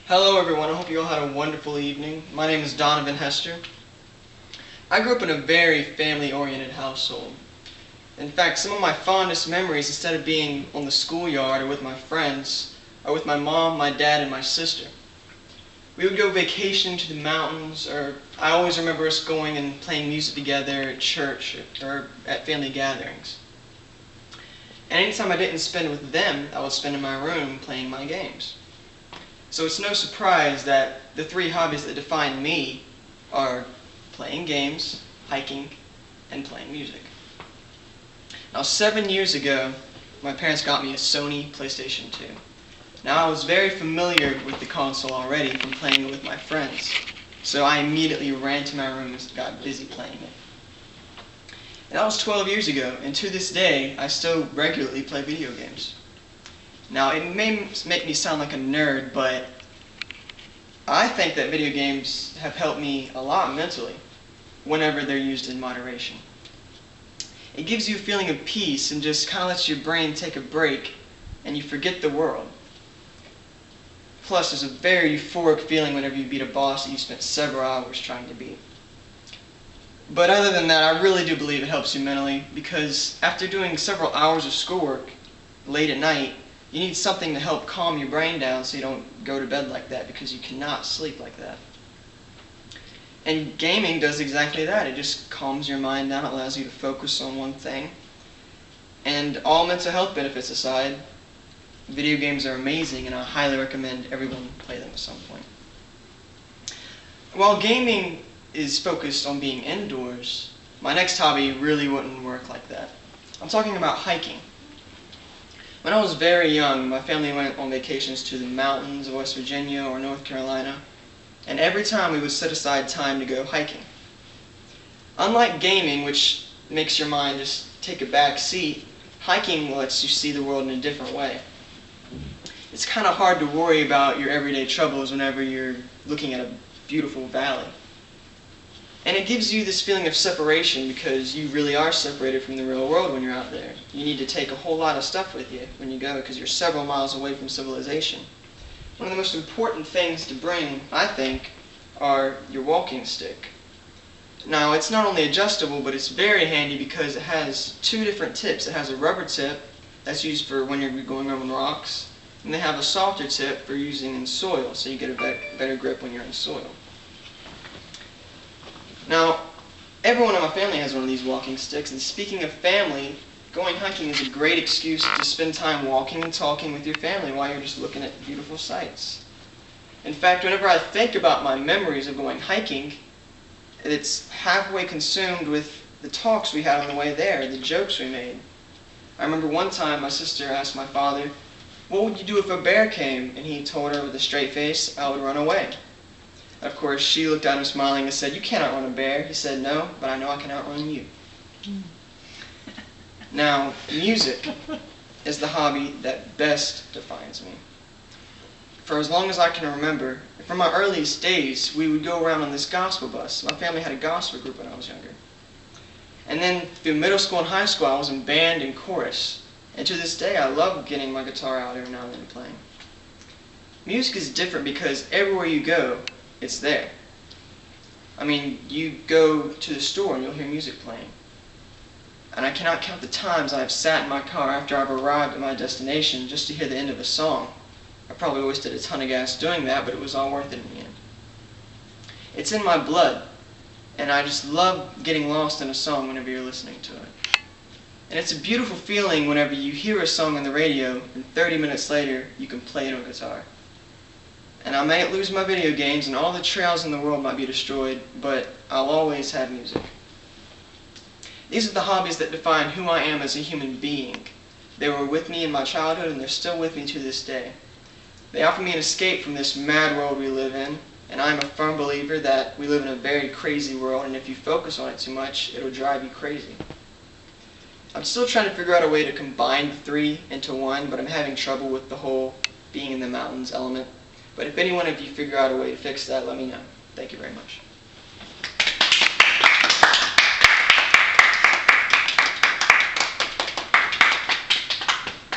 Hello everyone, I hope you all had a wonderful evening. My name is Donovan Hester. I grew up in a very family-oriented household. In fact, some of my fondest memories, instead of being on the schoolyard or with my friends, are with my mom, my dad, and my sister. We would go vacation to the mountains, or I always remember us going and playing music together at church or at family gatherings. And anytime I didn't spend with them, I would spend in my room playing my games. So it's no surprise that the three hobbies that define me are playing games, hiking, and playing music. Now 7 years ago, my parents got me a Sony PlayStation 2. Now I was very familiar with the console already from playing it with my friends, so I immediately ran to my room and got busy playing it. And that was 12 years ago, and to this day, I still regularly play video games. Now, it may make me sound like a nerd, but I think that video games have helped me a lot mentally whenever they're used in moderation. It gives you a feeling of peace and just kind of lets your brain take a break and you forget the world. Plus, there's a very euphoric feeling whenever you beat a boss that you spent several hours trying to beat. But other than that, I really do believe it helps you mentally, because after doing several hours of schoolwork late at night, you need something to help calm your brain down so you don't go to bed like that, because you cannot sleep like that. And gaming does exactly that. It just calms your mind down, it allows you to focus on one thing. And all mental health benefits aside, video games are amazing, and I highly recommend everyone play them at some point. While gaming is focused on being indoors, my next hobby really wouldn't work like that. I'm talking about hiking. When I was very young, my family went on vacations to the mountains of West Virginia or North Carolina, and every time we would set aside time to go hiking. Unlike gaming, which makes your mind just take a back seat, hiking lets you see the world in a different way. It's kind of hard to worry about your everyday troubles whenever you're looking at a beautiful valley. And it gives you this feeling of separation, because you really are separated from the real world when you're out there. You need to take a whole lot of stuff with you when you go, because you're several miles away from civilization. One of the most important things to bring, I think, are your walking stick. Now, it's not only adjustable, but it's very handy because it has two different tips. It has a rubber tip that's used for when you're going over rocks, and they have a softer tip for using in soil, so you get a better grip when you're in soil. Now, everyone in my family has one of these walking sticks, and speaking of family, going hiking is a great excuse to spend time walking and talking with your family while you're just looking at beautiful sights. In fact, whenever I think about my memories of going hiking, it's halfway consumed with the talks we had on the way there, the jokes we made. I remember one time my sister asked my father, "What would you do if a bear came?" And he told her with a straight face, "I would run away." Of course, she looked at him smiling and said, "You can't outrun a bear." He said, "No, but I know I can outrun you." Now, music is the hobby that best defines me. For as long as I can remember, from my earliest days, we would go around on this gospel bus. My family had a gospel group when I was younger. And then through middle school and high school, I was in band and chorus. And to this day, I love getting my guitar out every now and then and playing. Music is different because everywhere you go, it's there. I mean, you go to the store and you'll hear music playing. And I cannot count the times I've sat in my car after I've arrived at my destination just to hear the end of a song. I probably wasted a ton of gas doing that, but it was all worth it in the end. It's in my blood, and I just love getting lost in a song whenever you're listening to it. And it's a beautiful feeling whenever you hear a song on the radio and 30 minutes later you can play it on guitar. And I may lose my video games and all the trails in the world might be destroyed, but I'll always have music. These are the hobbies that define who I am as a human being. They were with me in my childhood, and they're still with me to this day. They offer me an escape from this mad world we live in, and I'm a firm believer that we live in a very crazy world, and if you focus on it too much, it'll drive you crazy. I'm still trying to figure out a way to combine the three into one, but I'm having trouble with the whole being in the mountains element. But if any one of you figure out a way to fix that, let me know. Thank you very much.